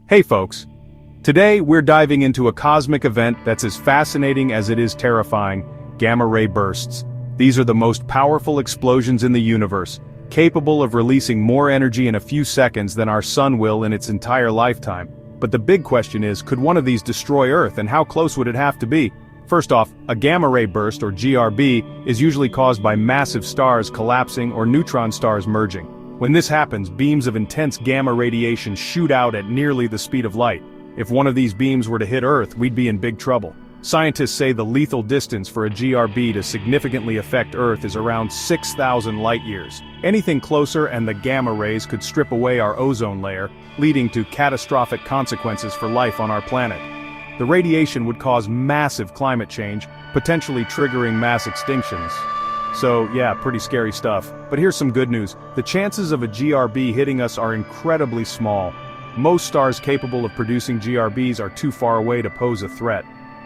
Hey folks! Today we're diving into a cosmic event that's as fascinating as it is terrifying: gamma-ray bursts. These are the most powerful explosions in the universe, capable of releasing more energy in a few seconds than our sun will in its entire lifetime. But the big question is, could one of these destroy Earth, and how close would it have to be? First off, a gamma-ray burst, or GRB, is usually caused by massive stars collapsing or neutron stars merging. When this happens, beams of intense gamma radiation shoot out at nearly the speed of light. If one of these beams were to hit Earth, we'd be in big trouble. Scientists say the lethal distance for a GRB to significantly affect Earth is around 6,000 light-years. Anything closer and the gamma rays could strip away our ozone layer, leading to catastrophic consequences for life on our planet. The radiation would cause massive climate change, potentially triggering mass extinctions. So yeah, pretty scary stuff. But here's some good news. The chances of a GRB hitting us are incredibly small. Most stars capable of producing GRBs are too far away to pose a threat.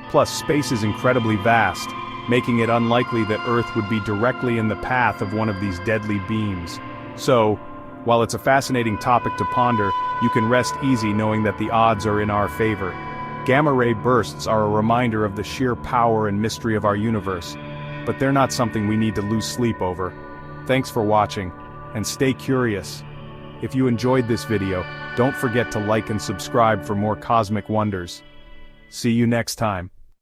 Plus, space is incredibly vast, making it unlikely that Earth would be directly in the path of one of these deadly beams. So, while it's a fascinating topic to ponder, you can rest easy knowing that the odds are in our favor. Gamma-ray bursts are a reminder of the sheer power and mystery of our universe. But they're not something we need to lose sleep over. Thanks for watching, and stay curious. If you enjoyed this video, don't forget to like and subscribe for more cosmic wonders. See you next time.